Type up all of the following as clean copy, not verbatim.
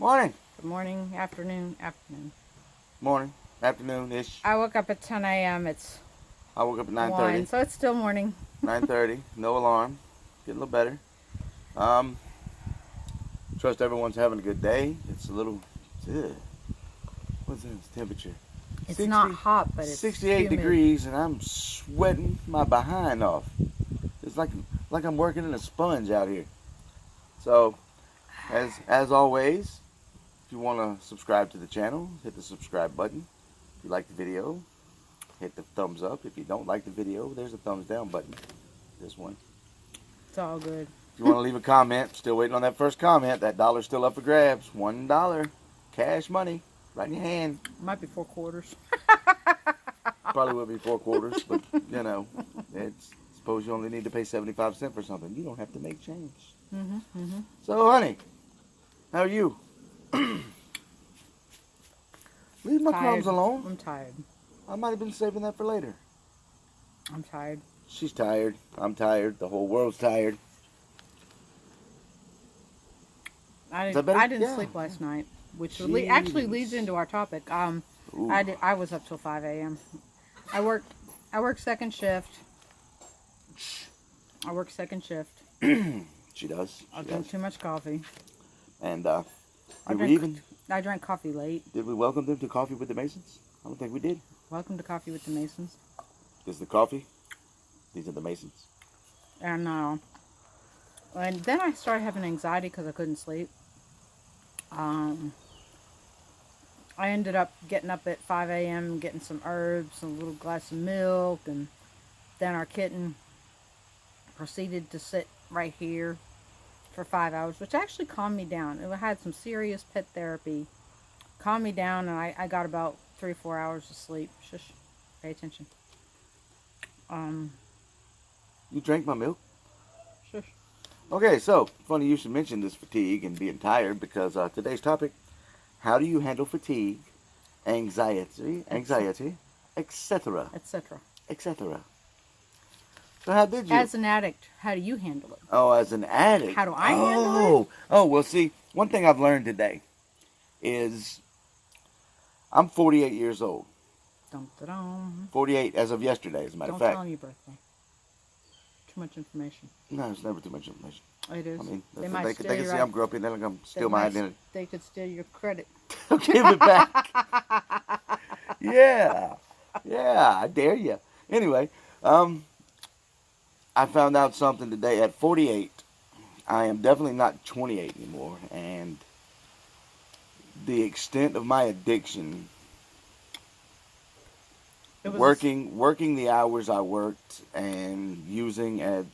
Morning. Good morning, afternoon. Morning. Afternoon-ish. I woke up at 10 a.m. It's I woke up at 1, 9:30. so it's still morning. 9:30. No alarm. Getting a little better. Um, Trust everyone's having a good day. It's a little... Ugh. What's the temperature? It's 60, not hot, but it's 68 humid. degrees, and I'm sweating my behind off. It's like I'm working in a sponge out here. So, as always, if you want to subscribe to the channel, hit the subscribe button. If you like the video, hit the thumbs up. If you don't like the video, there's a thumbs down button. This one. It's all good. If you want to leave a comment, still waiting on that first comment. That dollar's still up for grabs. $1. Cash money. Right in your hand. Might be 4 quarters. Probably will be 4 quarters, but you know, suppose you only need to pay 75 cents for something. You don't have to make change. So, honey, how are you? Leave my crumbs alone. I'm tired. I might have been saving that for later. I'm tired. She's tired. I'm tired. The whole world's tired. I that better? didn't Yeah. sleep last night, which Jeez. actually leads into our topic. Ooh. I was up till 5 a.m. I worked second shift. I work second shift. She does. I drink too much coffee. And I drank coffee late. did we welcome them to Coffee with the Masons? I don't think we did. Welcome to Coffee with the Masons. This is the coffee. These are the Masons. And then I started having anxiety because I couldn't sleep. I ended up getting up at 5 a.m., getting some herbs, a little glass of milk, and then our kitten proceeded to sit right here for 5 hours, which actually calmed me down. It had some serious pet therapy. Calmed me down, and I got about 3 or 4 hours of sleep. Shush. Pay attention. You drank my milk? Shush. Okay, so funny you should mention this fatigue and being tired because today's topic: how do you handle fatigue, anxiety, etc., Etc. etc. So how did you? As an addict, how do you handle it? Oh, as an addict. How do I handle it? Oh, well, see, one thing I've learned today is I'm 48 years old. Dum-da-dum. 48 as of yesterday, as a matter Don't of fact. tell them your birthday. Too much information. No, it's never too much information. It is. I mean, They they might can steal see your I'm grumpy, then I'm going to steal my identity. They could steal your credit. Give it back. Yeah, I dare you. Anyway, I found out something today. At 48, I am definitely not 28 anymore, and the extent of my addiction, working the hours I worked, and using at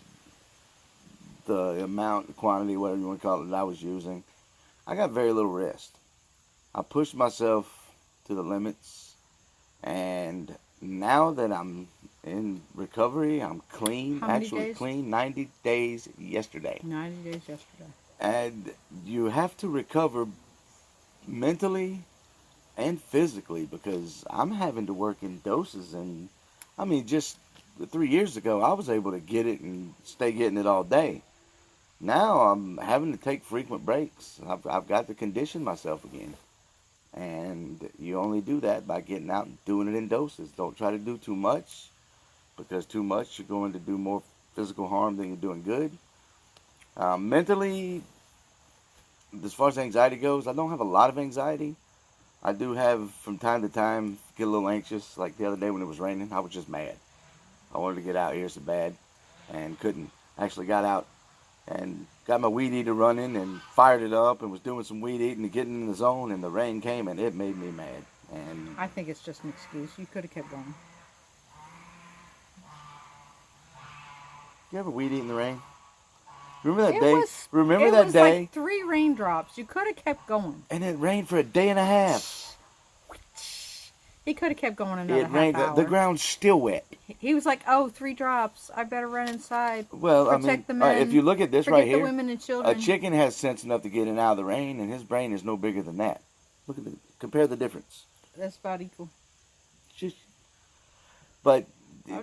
the amount, quantity, whatever you want to call it, that I was using, I got very little rest. I pushed myself to the limits, and now that I'm in recovery, I'm clean. How many actually days? clean. 90 days yesterday. 90 days yesterday. And you have to recover mentally and physically because I'm having to work in doses. And I mean, just 3 years ago, I was able to get it and stay getting it all day. Now I'm having to take frequent breaks. I've got to condition myself again. And you only do that by getting out and doing it in doses. Don't try to do too much, because too much you're going to do more physical harm than you're doing good. Mentally, as far as anxiety goes, I don't have a lot of anxiety. I do have, from time to time, get a little anxious. Like the other day when it was raining, I was just mad. I wanted to get out here so bad and couldn't. Actually got out and got my weed eater running and fired it up and was doing some weed eating and getting in the zone, and the rain came and it made me mad. And I think it's just an excuse. You could have kept going. you ever weed eat in the rain? Remember that It day? was, Remember it that was day? like 3 raindrops. You could have kept going. And it rained for a day and a half. He could have kept going another It rained. half hour. The ground's still wet. He was like, "Oh, 3 drops. I better run inside. Well, Protect the men. if you look at this Forget right here, the women and a children." chicken has sense enough to get in and out of the rain, and his brain is no bigger than that. Look at compare the difference. That's about equal. But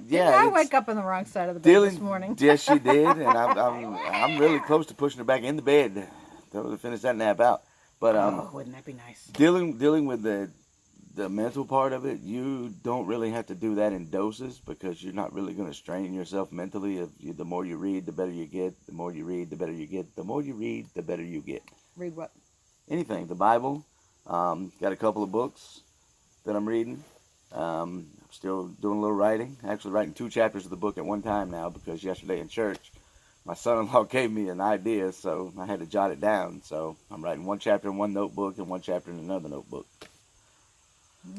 yeah, I wake up on the wrong side of the bed this morning. Yes, she did, and I'm really close to pushing her back in the bed to finish that nap out. But Oh, wouldn't that be nice? dealing with the mental part of it, you don't really have to do that in doses because you're not really going to strain yourself mentally. The more you read, the better you get. The more you read, the better you get. The more you read, the better you get. Read what? Anything. The Bible. Got a couple of books that I'm reading. I'm still doing a little writing. Actually writing 2 chapters of the book at one time now because yesterday in church, my son-in-law gave me an idea, so I had to jot it down. So I'm writing 1 chapter in one notebook and 1 chapter in another notebook.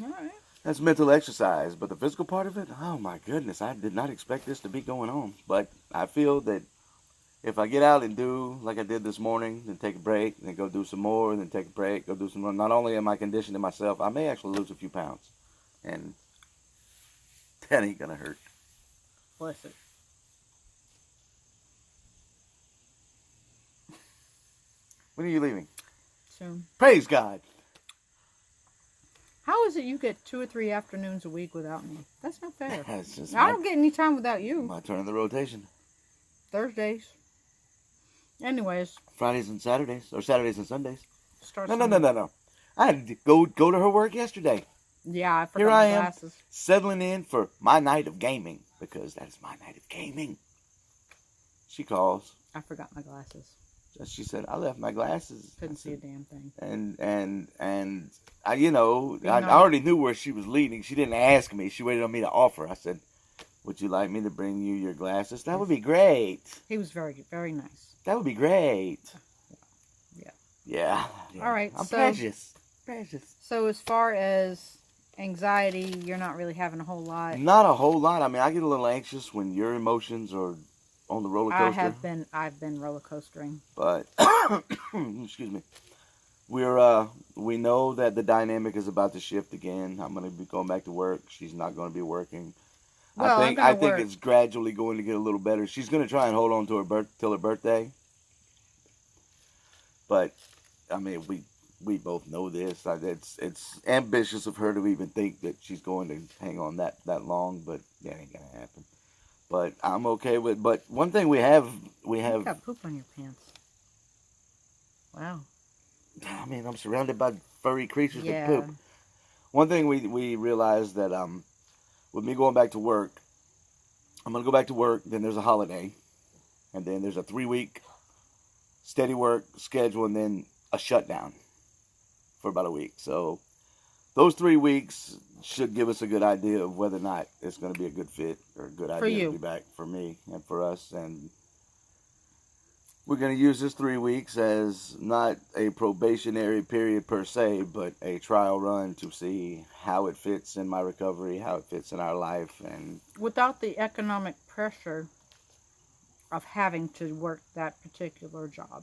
All right. That's mental exercise, but the physical part of it, oh my goodness, I did not expect this to be going on. But I feel that if I get out and do like I did this morning, then take a break, then go do some more, then take a break, go do some more, not only am I conditioning myself, I may actually lose a few pounds. And that ain't gonna hurt. Bless it. When are you leaving? Soon. Praise God. How is it you get 2 or 3 afternoons a week without me? That's not fair. That's just I don't get any time without you. my turn of the rotation. Thursdays. Anyways. Fridays and Saturdays, or Saturdays and Sundays. Start No. I had to go to her work yesterday. Yeah, I forgot Here my I am, glasses. settling in for my night of gaming, because that is my night of gaming. She calls. I forgot my glasses. She said, I left my glasses. Couldn't see a damn thing. And I, I already knew where she was leading. She didn't ask me. She waited on me to offer. I said, would you like me to bring you your glasses? That would be great. He was very, very nice. That would be great. Yeah. Yeah. All right. I'm so, precious. So as far as anxiety, you're not really having a whole lot. Not a whole lot. I mean, I get a little anxious when your emotions are on the roller coaster. I've been roller coastering. But excuse me. We know that the dynamic is about to shift again. I'm going to be going back to work. She's not going to be working. Well, I think it's gradually going to get a little better. She's going to try and hold on to till her birthday. But I mean, we both know this. It's ambitious of her to even think that she's going to hang on that long, but that ain't going to happen. But I'm okay with. But one thing we have. You got poop on your pants. Wow. I mean, I'm surrounded by furry creatures that Yeah. poop. One thing we realized that with me going back to work, I'm gonna go back to work. Then there's a holiday, and then there's a 3-week steady work schedule, and then a shutdown for about a week. So those 3 weeks should give us a good idea of whether or not it's going to be a good fit or a good idea to be back for me and for us. And we're going to use this 3 weeks as not a probationary period per se, but a trial run to see how it fits in my recovery, how it fits in our life. And without the economic pressure of having to work that particular job.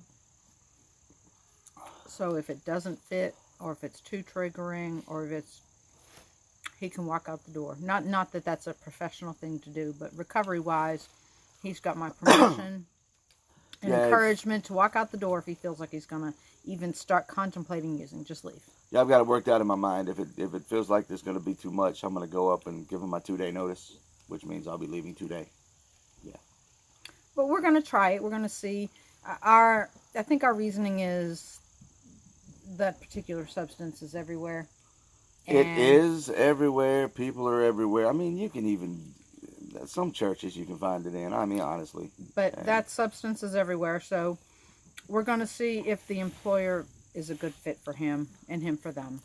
So if it doesn't fit, or if it's too triggering, or if he can walk out the door. Not that that's a professional thing to do, but recovery-wise, he's got my permission and encouragement to walk out the door if he feels like he's going to even start contemplating using. Just leave. Yeah, I've got it worked out in my mind. If it feels like there's going to be too much, I'm going to go up and give him my 2-day notice, which means I'll be leaving today. Yeah. But we're going to try it. We're going to see. I think our reasoning is that particular substance is everywhere. It is everywhere. People are everywhere. I mean, you can even, some churches you can find it in. I mean, honestly. But that substance is everywhere. So we're going to see if the employer is a good fit for him and him for them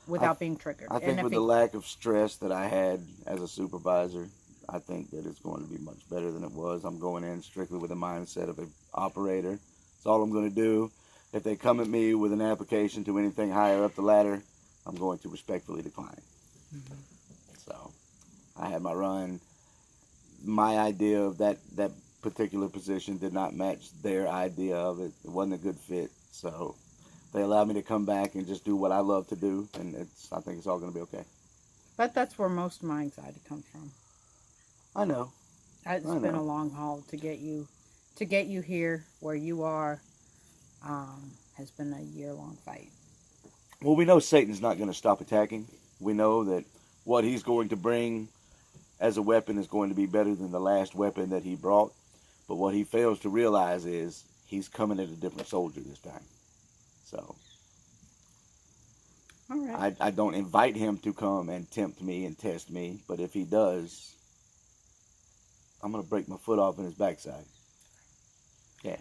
without being triggered. I think with the lack of stress that I had as a supervisor, I think that it's going to be much better than it was. I'm going in strictly with the mindset of an operator. That's all I'm going to do. If they come at me with an application to anything higher up the ladder, I'm going to respectfully decline. Mm-hmm. So I had my run. My idea of that particular position did not match their idea of it. It wasn't a good fit. So they allowed me to come back and just do what I love to do, and I think it's all going to be okay. But that's where most of my anxiety comes from. I know. It's been a long haul to get you here where you are. Has been a year-long fight. Well, we know Satan's not going to stop attacking. We know that what he's going to bring as a weapon is going to be better than the last weapon that he brought. But what he fails to realize is he's coming at a different soldier this time. So I don't invite him to come and tempt me and test me, but if he does, I'm going to break my foot off in his backside. Yeah.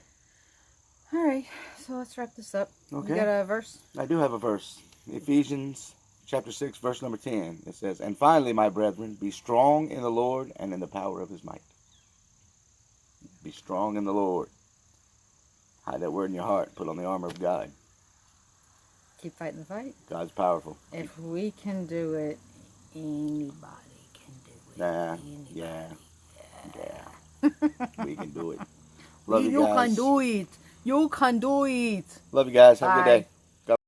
All right, so let's wrap this up. Okay. You got a verse? I do have a verse. Ephesians chapter 6, verse number 10. It says, "And finally, my brethren, be strong in the Lord and in the power of his might." Be strong in the Lord. Hide that word in your heart. Put on the armor of God. Keep fighting the fight. God's powerful. If we can do it, anybody can do it. Nah, Anybody. yeah. We can do it. Love you You guys. can do it. You can do it. Love you guys. Have a good Bye. day.